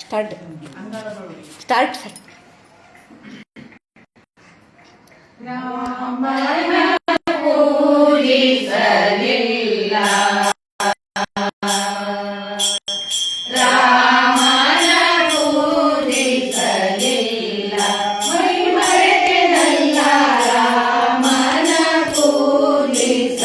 Start start sir. ರಾಮನ ಪೂಜಿಸಲಿಲ್ಲ, ರಾಮನ ಪೂಜಿಸಲಿಲ್ಲ, ಮೈ ಮರೆತೆನಲ್ಲ ರಾಮನ ಪೂಜಿಸಲಿಲ್ಲ.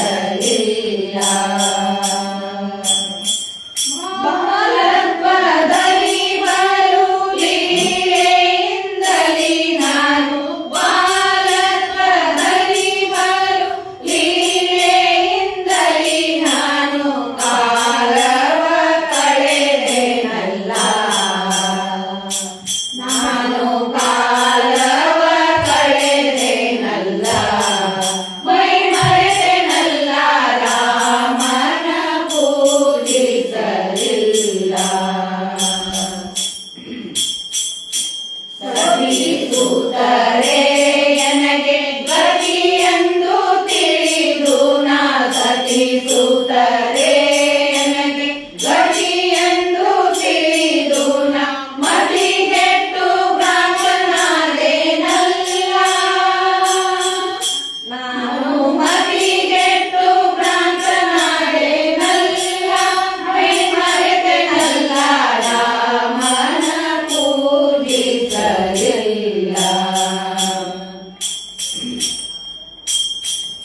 ಬಾಲತ್ವದಲ್ಲಿ ಬಲು ಲೀಲೆಯಿಂದಲೇ ನಾನು, ಬಾಲತ್ವದಲ್ಲಿ ಬಲು ಲೀಲೆಯಿಂದಲೇ ನಾನು ಕಾಲವ ಕಳೆದೆನಲ್ಲ, ನಾನು ಕಾಲವ ಕಳೆದೆನಲ್ಲ, ಮೈ ಮರೆತೆನಲ್ಲ ರಾಮನ ಪೂಜಿಸಲಿಲ್ಲ. ಸತಿಸುತ್ತರೆ ನನಗೆ ಗತಿಯೆಂದು ತಿಳಿದು ನಾ, ಸತಿಸುತ್ತರೆ ನನಗೆ ಗತಿಯೆಂದು ತಿಳಿದು ನಾ, ಮತಿಗೆಟ್ಟು ಭ್ರಾಂತನಾದೆನಲ್ಲ, ನಾನು ಮತಿಗೆಟ್ಟು ಭ್ರಾಂತನಾದೆನಲ್ಲ, ಮೈ ಮರೆತೆನಲ್ಲ ರಾಮನ ಪೂಜಿಸಲಿಲ್ಲ.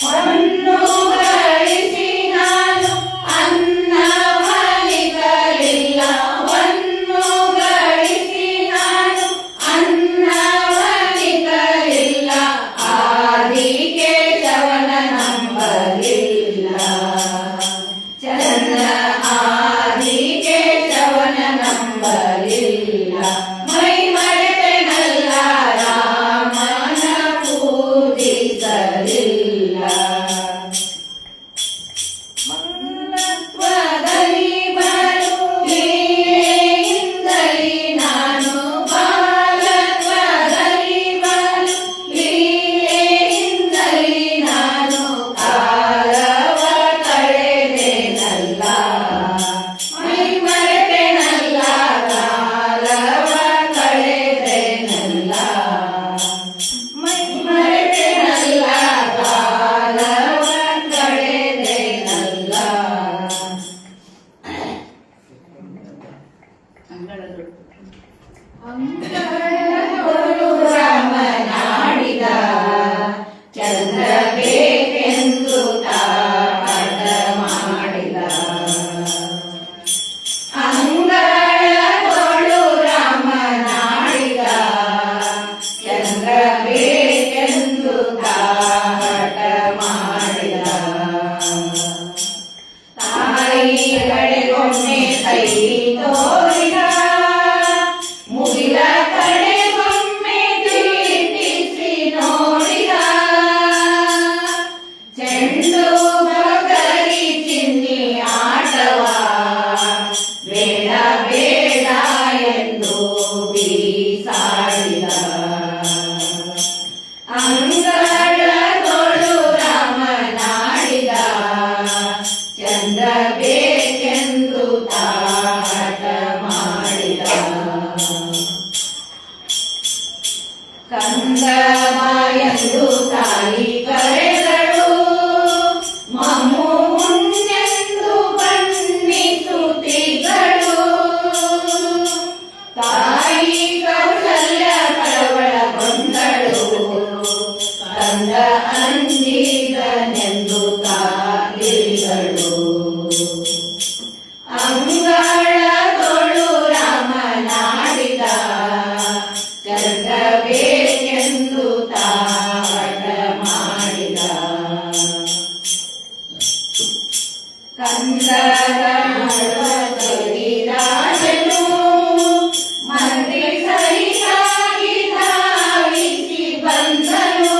ಹೊನ್ನು ಗಳಿಸಿ ನಾನು ಅನ್ನವಲಿಸಲಿಲ್ಲ, ಹೊನ್ನು ಗಳಿಸಿ ನಾನು ಅನ್ನವಲಿಸಲಿಲ್ಲ, ಆದಿಕೇಶವನ ನಂಬಲಿಲ್ಲ, ಚಂದ್ರ ಆದಿಕೇಶವನ ನಂಬಲಿಲ್ಲ, ಮೈ ಮರೆತೆನಲ್ಲ ರಾಮನ ಪೂಜಿಸಲಿಲ್ಲ. ಮಂಗತ್ವದಲ್ಲಿ ಬಲು ಲೀಲೆಯಿಂದಲೇ ನಾನು, ಬಾಲತ್ವದಲ್ಲಿ ಬಲು ಲೀಲೆಯಿಂದಲೇ ನಾನು ಕಾಲವ ಕಳೆದೆನಲ್ಲ, ಮೈ ಮರೆತೆನಲ್ಲ ಕಾಲವ ಕಳೆದೆನಲ್ಲ, ಮೈ ಮರೆತೆನಲ್ಲ ಕಾಲವ ಕಳೆದೆನಲ್ಲ. ಅಂಗಳದೊಳು ರಾಮನಾಡಿದ ಚಂದ್ರ ಬೇಕೆಂದು ತಾಟ ಮಾಡಿದ, ಅಂಗಳದೊಳು ರಾಮನಾಡಿದ ಚಂದ್ರ ಬೇಕೆಂದು ತಾಟ ಮಾಡಿದ, ತಾಯಿ ಕಡೆಗೊಮ್ಮೆ ಕೈ ತೋರಿದ, ಮುಗಿಲ ಕಡೆಗೊಮ್ಮೆ ದಿಟ್ಟಿಸಿ ನೋಡಿದ, ಚೆಂಡು ಬಗರಿ ಚಿನ್ನಿ ಆಟವ ಬೇಡ ಬೇಡ ಎಂದು ಬೀಸಾಡಿದ, ಅಂಗಳದೊಳು ರಾಮನಾಡಿದ ಚಂದ್ರ ಬೇಕೆಂದು ತಾಟ ಮಾಡಿದ, ಕಂದವ ಎಂದು ತಾಯಿ ಕರೆದಳು, ಮಮ್ಮು ಉಣ್ಣೆಂದು ಬಣ್ಣಿಸುತ್ತಿದ್ದಳು, ತಾಯಿ ಕೌಸಲ್ಯ ಕಳವಳಗೊಂಡಳು, ಕಂದ ಅಂಜಿದನೆಂದು ತಾಳಿದಳು, ಅಂಗಳದೊಳು ರಾಮನಾಡಿದ ಚಂದ್ರ ಬೇಕೆಂದು ತಾಟ ಮಾಡಿದ, ಕಂದದಲ್ಲಿ ರಾಜನು ಮಂತ್ರಿ ಸಹಿತಾಗಿ ಧಾವಿಸಿ ಬಂದನು,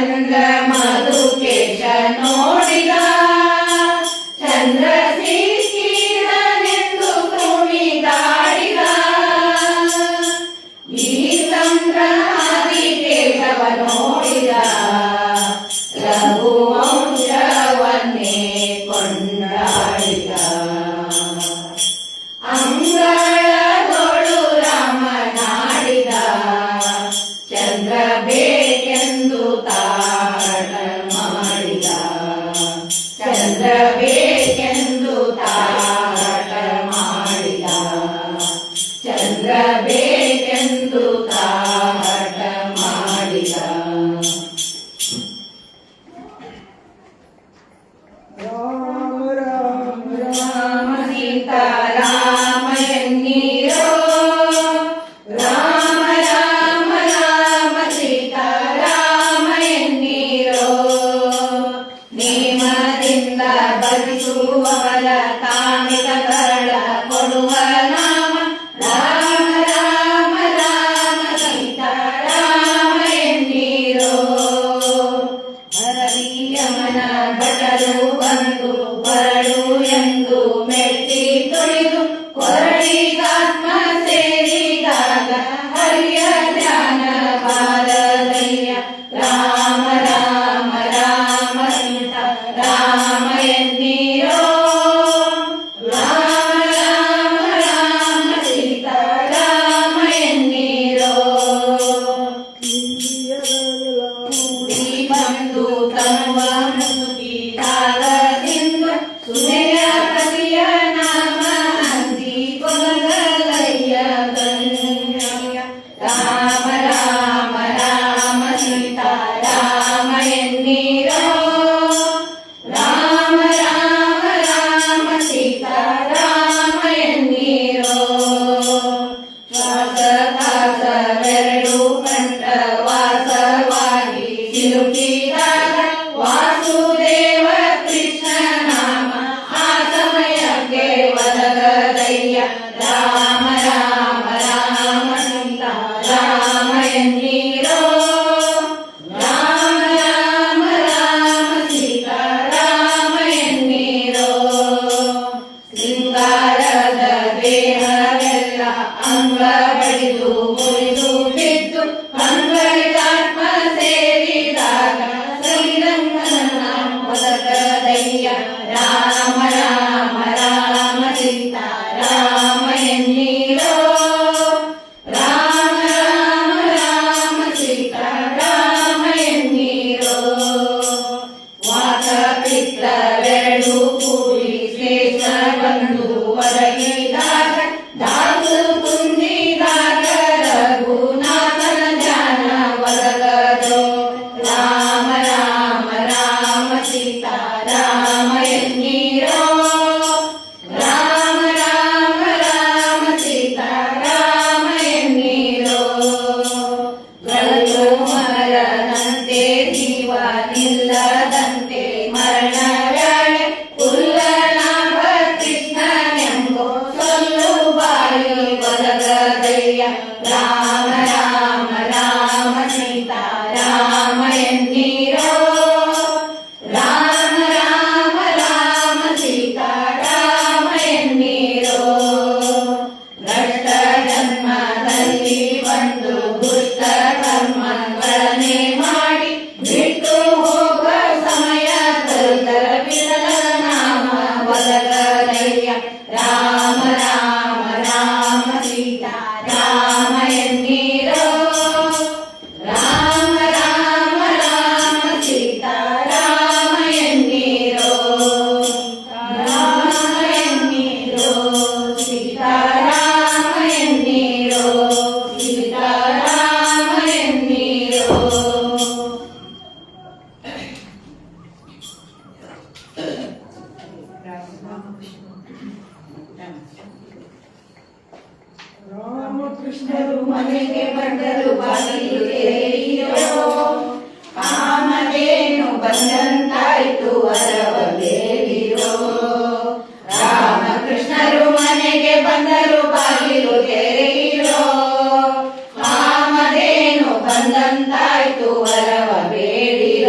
ಚಂದ್ರ ಮಧುಕೇಶ ನೋಡಿದ ಚಂದ್ರ ಸಿಕ್ಕಿದನೆಂದು ಕುಣಿದಾಡಿದ ಈ ಚಂದ್ರನಾದಿ ಕೇಶವ ನೋಡಿದ ರಘುವಂಶವನ್ನೇ ಕೊಂಡಾಡಿದ ಅಂಗಳದೊಳು ರಾಮನಾಡಿದ ಚಂದ್ರ ಬೇಕೆಂದು ತಾಟ ಮಾಡಿದ ಚಂದ್ರ ಬೇಕೆಂದು ತಾಟ ಮಾಡಿದ ಚಂದ್ರ ಬೇಕೆಂದು ತಾಟ ಮಾಡಿದ ರಾಮ ಸೀತಾರಾಮ ಎನ್ನೀರೋ ರಾಮ ರಾಮ ರಾಮ ಸೀತಾರಾಮ ಎನ್ನೀರೋ ನೇಮದಿಂದ ಬರಿಸುವವರ ಕಾಮಿತಗಳ ಕೊಡುವ ನಾಮ ರಾಮ ರಾಮ ರಾಮ ಸೀತಾರಾಮ ಎನ್ನೀರೋ ಹರವಿಯಮನ ಭಟರು ಬಂದು ಬರಡು ಎಂದು ಮೆಟ್ಟಿ ತುಳಿದು ಕೊರಳಿಗಾತ್ಮ ಸೇರಿದಾಗ ಹರಿಯ ಧ್ಯಾನ ಬಾರದಯ್ಯ ರಾಮ ರಾಮ ರಾಮ ಸೀತಾ ರಾಮ ಎನ್ನೀರೋ ರಾಮ ರಾಮ ರಾಮ ಸೀತಾ ರಾಮ ಎನ್ನೀರೋ ಕೂಡಿ ಬಂದು ತನುವ ಮುಸುಕಿದಾಗ ಸುನೆಯ ಪತಿಯ ನಾಮ ಅಂದಿ ಕೊಲಗಲಯ್ಯ ಕನ್ಯಯ್ಯ ರಾಮ ರಾಮ ರಾಮ ಸೀತಾ ರಾಮ ಎನ್ನೀರೋ ರಾಮ ರಾಮ ರಾಮ ಸೀತಾ ರಾಮ ಎನ್ನೀರೋ ಶ್ವಾಸಕಾಸವೆರಡು ಕಂಠ ವಾಸವಾಗಿ ಸಿಲುಕಿದಾಗ ವಾಸುದೇವ ಕೃಷ್ಣ ನಾಮ ಆ ಸಮಯಕ್ಕೆ ಒದಗದಯ್ಯ ರಾಮ ರಾಮ ರಾಮ ಸೀತಾ ರಾಮ ಎನ್ನೀರೋ ರಾಮ ರಾಮ ರಾಮ ಸೀತಾ ರಾಮ ಎನ್ನೀರೋ ಶೃಂಗಾರದ ದೇಹವೆಲ್ಲ ಅಂಗ ಬಡಿದು ಮುರಿದು ಬಿದ್ದು ಅಂಗಳಿದಾತ್ಮ ಸೇರಿದಾಗ ಶ್ರೀರಂಗನ ಒದಗದಯ್ಯ ರಾಮ ರಾಮ ರಾಮ ಸೀತಾ ರಾಮ ಎನ್ನೀರೋ ರಾಮ ರಾಮ ರಾಮ ಸೀತಾ ರಾಮ ಎನ್ನೀರೋ ವಾತ ಪಿತ್ತವೆರಡು ಕೂಡಿ ಶ್ರೇಷ್ಠ ಬಂದು ಒದಗಿದಾಗ ಧಾತು ಕುಂದಿದಾಗ ರಘುನಾಥನ ಧ್ಯಾನ ಒದಗದೋ ರಾಮ ರಾಮ ರಾಮ ಸೀತಾ ರಾಮ ಎನ್ನೀರೋ ರಾಮ ರಾಮ ರಾಮ ಸೀತಾ ರಾಮ ಎನ್ನೀರೋ ಗಲ್ಲು ಮರನಂತೆ ಜೀವ ನಿಲ್ಲದಂತೆ ಮರಣ ವೇಳೆ ಉಲ್ಲನಾಭ ಕೃಷ್ಣನೆಂಬೋ ಸೊಲ್ಲು ಬಾಯಿ ಒದಗದಯ್ಯ ರಾಮ ರಾಮ ರಾಮ ಸೀತಾ ರಾಮ ಎನ್ನೀರೋ ರಾಮ ರಾಮ ರಾಮ ಸೀತಾ ರಾಮ ಎನ್ನೀರೋ ಭ್ರಷ್ಟ ಜನ್ಮದಲ್ಲಿ ಬಂದು ದುಷ್ಟ ಕರ್ಮಗಳನ್ನೇ ಮಾಡಿ ಬಿಟ್ಟು ಹೋಗುವ ಸಮಯ ತರುತ್ತರ ಬಿಡಲ ನಾಮ ಒದಗದಯ್ಯ ರಾಮ ರಾಮ ರಾಮ ಸೀತಾ ರಾಮ ಎನ್ನೀರೋ ರಾಮ ರಾಮ ರಾಮ ಸೀತಾ ರಾಮ ಎನ್ನೀರೋ ರಾಮ ಎನ್ನೀರೋ ಸೀತಾ ರಾಮ ಎನ್ನೀರೋ ಸೀತಾ ರಾಮ ಎನ್ನೀರೋ ರಾಮಕೃಷ್ಣರು ಮನೆಗೆ ಬಂದರು ಬಾಗಿಲು ತೆರೆಯಿರೋ ಕಾಮಧೇನು ಬಂದಂತಾಯ್ತು ವರವ ಬೇಡಿರೋ ರಾಮಕೃಷ್ಣರು ಮನೆಗೆ ಬಂದರು ಬಾಗಿಲು ತೆರೆಯಿರೋ ಕಾಮಧೇನು ಬಂದಂತಾಯ್ತು ವರವ ಬೇಡಿರೋ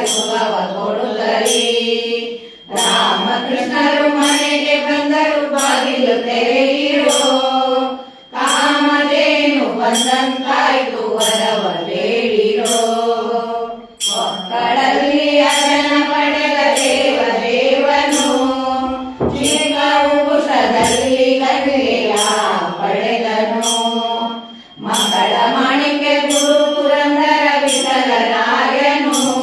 ಸುಖವ ಕೊಡುತ್ತರಿ. ರಾಮಕೃಷ್ಣರು ಮನೆಗೆ ಬಂದರು ಬಾಗಿಲು ತೆರೆಯಿರೋ. ಕಾಮಧೇನು ಬಂದಂತಾಯ್ತು ವರವ ಬೇಡಿರೋ. ಮಕ್ಕಳಲ್ಲಿ ಅಜನ ಪಡೆದ ದೇವದೇವನು ಚಿಕ್ಕ ಉಪುಷದಲ್ಲಿ ಕನ್ಯೆಯ ಪಡೆದನು. ಮಕ್ಕಳ ಮಾಣಿಕ್ಯ ಗುರು ಪುರಂದರ ವಿಠಲರಾಯನು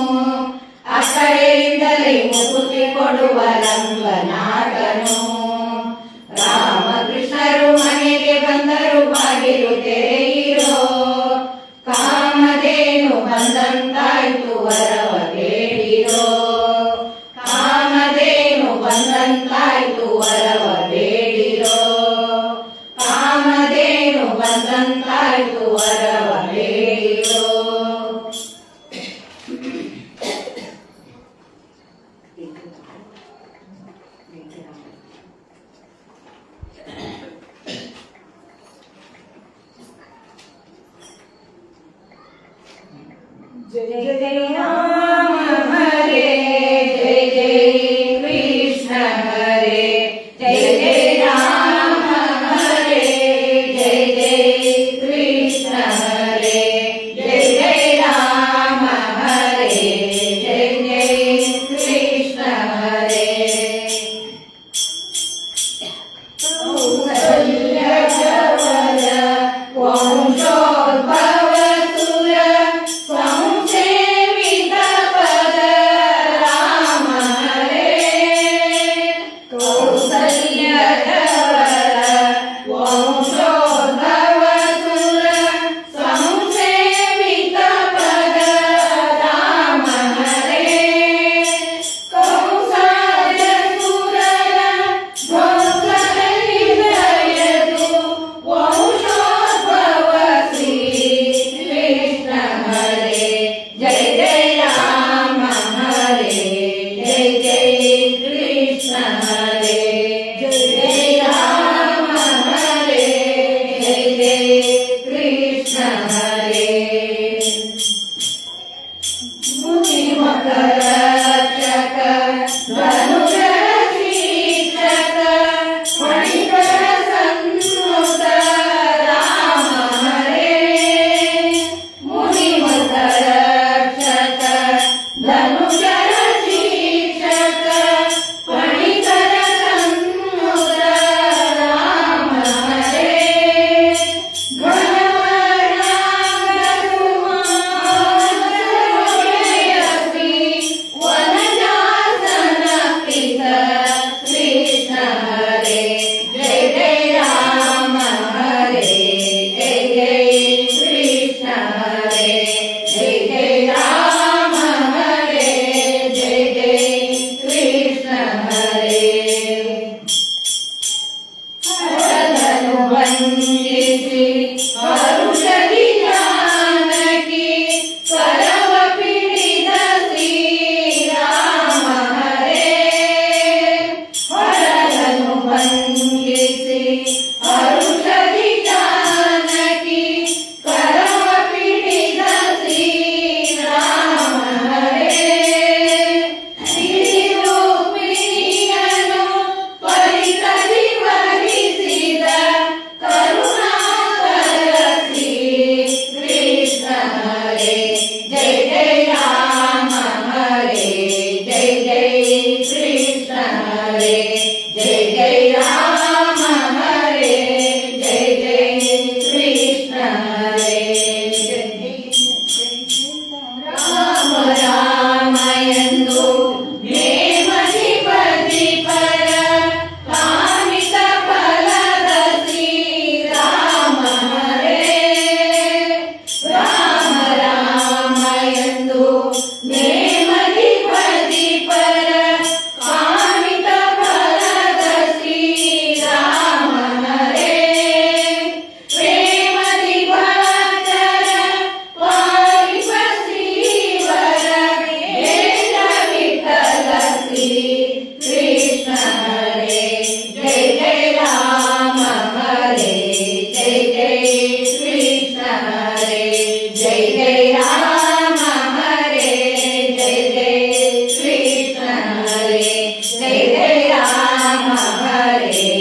ಅಕ್ಕಡೆಯಿಂದಲೇ ಮುಕುತಿ ಕೊಡುವ ರಂಗನಾಥನು. ರಾಮಕೃಷ್ಣರು ಮನೆಗೆ ಬಂದರು ಬಾಗಿಲು ತೆರೆಯಿರೋ. ಕಾಮಧೇನು ಬಂದಂತಾಯ್ತು ವರವ ಬೇಡಿರೋ. ಕಾಮಧೇನು ಬಂದಂತಾಯ್ತು ವರವ ಬೇಡಿರೋ. ಕಾಮಧೇನು ಬಂದಂತಾಯ್ತು ವರವ ಬೇಡಿರೋ. जय जय राम हरे जय जय कृष्ण हरे जय जय राम हरे जय जय कृष्ण हरे जय जय राम हरे जय जय कृष्ण हरे. कौसल्यवर वंशोद्भव सुर संसेवित पद राम हरे. कौसल्यवर वंशोद्भव सुर संसेवित पद राम हरे. कौसल्य सुरर ध्वंसहृदयतु वंशोद्भव श्री कृष्ण हरे. जय जय राम हरे जय जय कृष्ण हरे जय जय राम हरे जय जय कृष्ण हरे. मुनि मकरक्षक धनुधर शीर्षक मणिकर सन्नुत राम हरे. मुनि मकरक्षक धनुधर शीर्षक मणिकर जय जय राम हरे